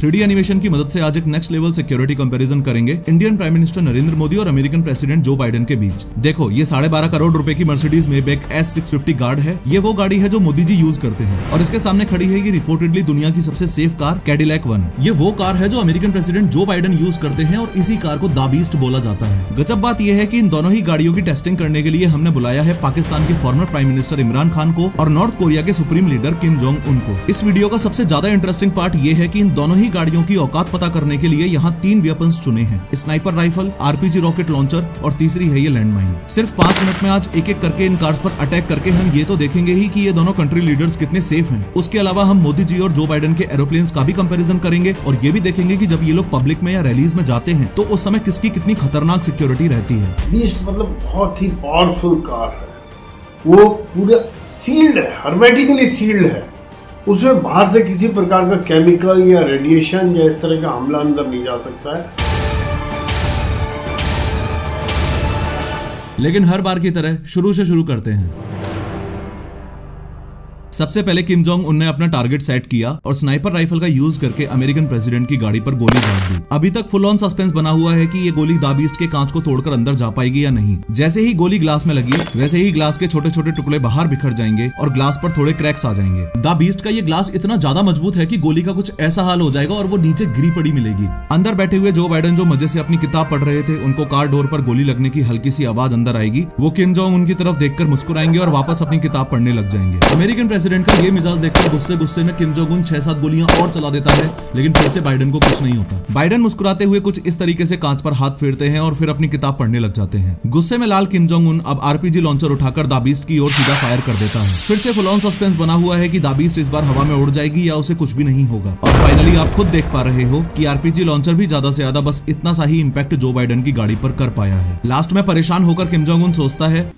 3D animation की मदद से आज एक नेक्स्ट लेवल सिक्योरिटी कंपैरिजन करेंगे Indian prime minister Narendra Modi और अमेरिकन प्रेसिडेंट जो बाइडेन के बीच। देखो, ये 12.5 करोड़ रुपए की मर्सिडीज मेबैक S650 गार्ड है। ये वो गाड़ी है जो मोदी जी यूज करते हैं और इसके सामने खड़ी है ये रिपोर्टेडली दुनिया की सबसे सेफ कार कैडिलैक 1। ये वो कार है जो American president Joe Biden use करते हैं और इसी कार को द बीस्ट बोला जाता है। गजब बात यह है कि इन दोनों ही गाड़ियों की टेस्टिंग करने के लिए हमने बुलाया है पाकिस्तान के farmer prime minister Imran Khan को और नॉर्थ कोरिया के supreme leader Kim Jong Un को। इस वीडियो का सबसे ज्यादा इंटरेस्टिंग पार्ट ये है कि इन दोनों ही गाड़ियों की औकात पता करने के लिए यहाँ 3 वेपन्स चुने हैं, sniper rifle, RPG rocket launcher और तीसरी है ये लैंडमाइन। सिर्फ 5 मिनट में आज एक एक करके इन कार्स पर अटैक करके हम ये तो देखेंगे ही कि ये दोनों कंट्री लीडर्स कितने सेफ हैं। उसके अलावा हम मोदी जी और जो बाइडेन के एरोप्लेन्स का भी कंपैरिजन करेंगे और ये भी देखेंगे कि जब ये लोग पब्लिक में या रैलीज में जाते हैं तो उस समय किसकी कितनी खतरनाक सिक्योरिटी रहती है। बीस्ट मतलब बहुत ही पावरफुल कार है, वो पूरा सील्ड है, हर्मेटिकली सील्ड है। उसमें बाहर से किसी प्रकार का केमिकल या रेडिएशन या इस तरह का हमला अंदर नहीं जा सकता है। लेकिन हर बार की तरह शुरू से शुरू करते हैं। सबसे पहले किम जोंग उन ने अपना टारगेट सेट किया और स्नाइपर राइफल का यूज करके अमेरिकन प्रेसिडेंट की गाड़ी पर गोली दाग दी। अभी तक फुल ऑन सस्पेंस बना हुआ है कि ये गोली द बीस्ट के कांच को तोड़कर अंदर जा पाएगी या नहीं। जैसे ही गोली ग्लास में लगी वैसे ही ग्लास के छोटे छोटे टुकड़े बाहर बिखर जाएंगे और ग्लास पर थोड़े क्रैक्स आ जाएंगे। द बीस्ट का ये ग्लास इतना ज्यादा मजबूत है कि गोली का कुछ ऐसा हाल हो जाएगा और वो नीचे गिरी पड़ी मिलेगी। अंदर बैठे हुए जो बाइडेन जो मजे से अपनी किताब पढ़ रहे थे, उनको कार डोर पर गोली लगने की हल्की सी आवाज अंदर आएगी। वो किम जोंग उनकी तरफ देखकर मुस्कुराएंगे और वापस अपनी किताब पढ़ने लग जाएंगे। अमेरिकन प्रेसिडेंट का ये मिजाज देखकर गुस्से में किम जोंग उन 6-7 गोलियां और चला देता है, लेकिन फिर से बाइडेन को कुछ नहीं होता। बाइडेन मुस्कुराते हुए कुछ इस तरीके से कांच पर हाथ फेरते हैं और फिर अपनी किताब पढ़ने लग जाते हैं। गुस्से में लाल किम जोंग उन अब RPG लॉन्चर उठाकर द बीस्ट की ओर सीधा फायर कर देता है। फिर से फुल ऑन सस्पेंस बना हुआ है कि द बीस्ट इस बार हवा में उड़ जाएगी या उसे कुछ भी नहीं होगा। और फाइनली आप खुद देख पा रहे हो कि RPG लॉन्चर भी ज्यादा से ज्यादा बस इतना सा ही इंपैक्ट जो बाइडेन की गाड़ी पर कर पाया है। लास्ट में परेशान होकर किम जोंग उन सोचता है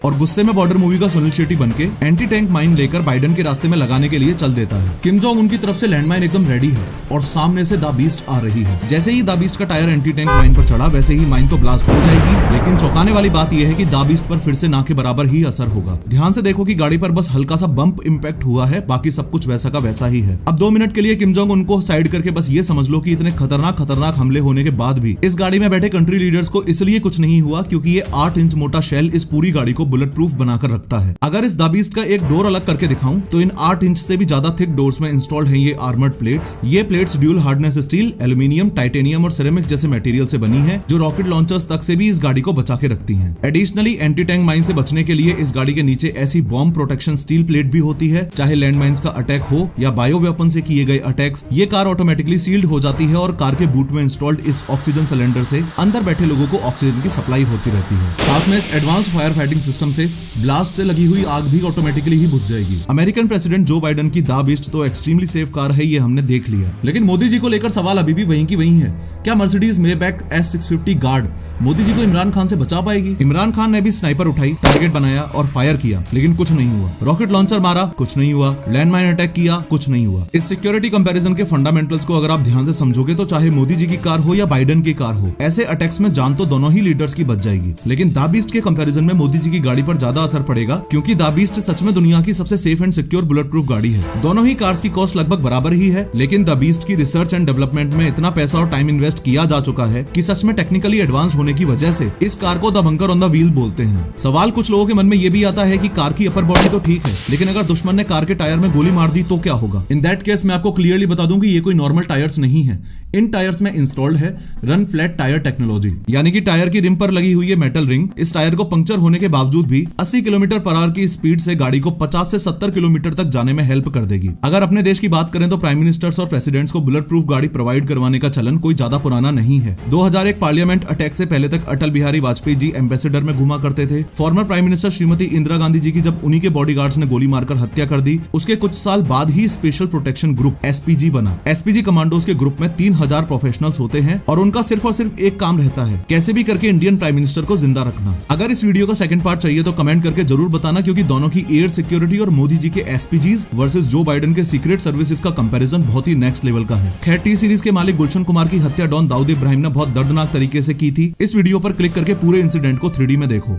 और गुस्से में बॉर्डर मूवी का सुनील शेट्टी बनके एंटी टैंक माइन लेकर बाइडेन के रास्ते में लगाने के लिए चल देता है। किम जोंग उनकी तरफ से लैंडमाइन एकदम रेडी है और सामने से द बीस्ट आ रही है। जैसे ही द बीस्ट का टायर एंटी टैंक माइन पर चढ़ा वैसे ही माइन तो ब्लास्ट हो जाएगी, लेकिन चौंकाने वाली बात यह है कि द बीस्ट पर फिर से ना के बराबर ही असर होगा। ध्यान से देखो कि गाड़ी पर बस हल्का सा बम्प इम्पैक्ट हुआ है, बाकी सब कुछ वैसा का वैसा ही है। अब 2 मिनट के लिए किम जोंग उनको साइड करके बस ये समझ लो कि इतने खतरनाक हमले होने के बाद भी इस गाड़ी में बैठे कंट्री लीडर्स को इसलिए कुछ नहीं हुआ क्योंकि ये 8 इंच मोटा शेल इस पूरी गाड़ी को बुलेट प्रूफ बनाकर रखता है। अगर इस द बीस्ट का एक डोर अलग करके दिखाऊं तो इन 8 इंच से भी ज्यादा थिक डोर्स में इंस्टॉल्ड हैं ये आर्मर्ड प्लेट्स। ये plates dual hardness steel, aluminium, titanium और सिरेमिक जैसे मटेरियल से बनी है जो रॉकेट लॉन्चर्स तक से भी इस गाड़ी को बचा के रखती हैं। एडिशनली एंटी टैंक माइन से बचने के लिए इस गाड़ी के नीचे ऐसी बॉम्ब प्रोटेक्शन स्टील प्लेट भी होती है, चाहे लैंड माइंस का अटैक हो या बायो वेपन से किए गए अटैक्स। ये कार ऑटोमेटिकली सील्ड हो जाती है और कार के बूट में इंस्टॉल्ड इस ऑक्सीजन सिलेंडर से अंदर बैठे लोगों को ऑक्सीजन की सप्लाई होती रहती है। साथ में इस एडवांस्ड फायर फाइटिंग सिस्टम से ब्लास्ट से लगी हुई आग भी ऑटोमेटिकली ही बुझ जाएगी। अमेरिकन प्रेसिडेंट जो बाइडेन की द बीस्ट तो एक्सट्रीमली सेफ कार है, ये हमने देख लिया, लेकिन मोदी जी को लेकर सवाल अभी भी वहीं की वहीं है। क्या Mercedes Maybach S650 guard Modi ji को इमरान खान से बचा पाएगी? इमरान खान ने भी स्नाइपर उठाई, टारगेट बनाया और फायर किया, लेकिन कुछ नहीं हुआ। रॉकेट लॉन्चर मारा, कुछ नहीं हुआ। लैंडमाइन अटैक किया, कुछ नहीं हुआ। इस सिक्योरिटी कंपैरिजन के फंडामेंटल्स को अगर आप ध्यान से समझोगे तो चाहे मोदी जी की कार हो या बाइडेन की कार हो, ऐसे अटैक्स में जान तो दोनों ही लीडर्स की बच जाएगी। लेकिन द बीस्ट के कंपैरिजन में मोदी जी की गाड़ी पर ज्यादा असर पड़ेगा क्योंकि द बीस्ट सच में दुनिया की सबसे safe and secure bullet proof गाड़ी है। दोनों ही कार्स की कॉस्ट लगभग बराबर ही है, लेकिन द बीस्ट की रिसर्च एंड डेवलपमेंट में इतना पैसा और टाइम इन्वेस्ट किया जा चुका है कि सच में टेक्निकली एडवांस होने की वजह से इस कार को the bunker on the wheel बोलते हैं। सवाल कुछ लोगों के मन में ये भी आता है कि कार की अपर बॉडी तो ठीक है, लेकिन अगर दुश्मन ने कार के टायर में गोली मार दी तो क्या होगा? इन दैट केस मैं आपको क्लियरली बता दूं कि ये कोई नॉर्मल टायर्स नहीं है। इन टायर्स में इंस्टॉल्ड है रन फ्लैट टायर टेक्नोलॉजी, यानी कि टायर की रिम पर लगी हुई है मेटल रिंग इस टायर को पंक्चर होने के बावजूद भी 80 किलोमीटर पर आवर की स्पीड से गाड़ी को 50 से 70 किलोमीटर तक जाने में हेल्प कर देगी। अगर अपने देश की बात करें तो प्राइम मिनिस्टर्स और प्रेसिडेंट्स को बुलेट प्रूफ गाड़ी प्रोवाइड करवाने का चलन कोई ज्यादा पुराना नहीं है। 2001 पार्लियामेंट अटैक से पहले तक अटल बिहारी वाजपेयी जी एम्बेसडर में घुमा करते थे। Former prime minister Shrimati Indira Gandhi ji की जब उन्हीं के बॉडीगार्ड्स ने गोली मारकर हत्या कर दी, उसके कुछ साल बाद ही स्पेशल प्रोटेक्शन ग्रुप SPG बना। SPG कमांडोज के ग्रुप में 3000 प्रोफेशनल्स होते हैं और उनका सिर्फ और सिर्फ एक काम रहता है, कैसे भी करके इंडियन प्राइम मिनिस्टर को जिंदा रखना। अगर इस वीडियो का सेकंड पार्ट चाहिए तो कमेंट करके जरूर बताना, क्योंकि दोनों की एयर सिक्योरिटी और मोदी जी के SPGs वर्सेस जो बाइडेन के सीक्रेट सर्विसेज का कंपैरिजन बहुत ही नेक्स्ट लेवल का है। खैर, टी सीरीज के मालिक गुलशन कुमार की हत्या डॉन दाऊद इब्राहिम ने बहुत दर्दनाक तरीके से की थी। इस वीडियो पर क्लिक करके पूरे इंसिडेंट को 3D में देखो।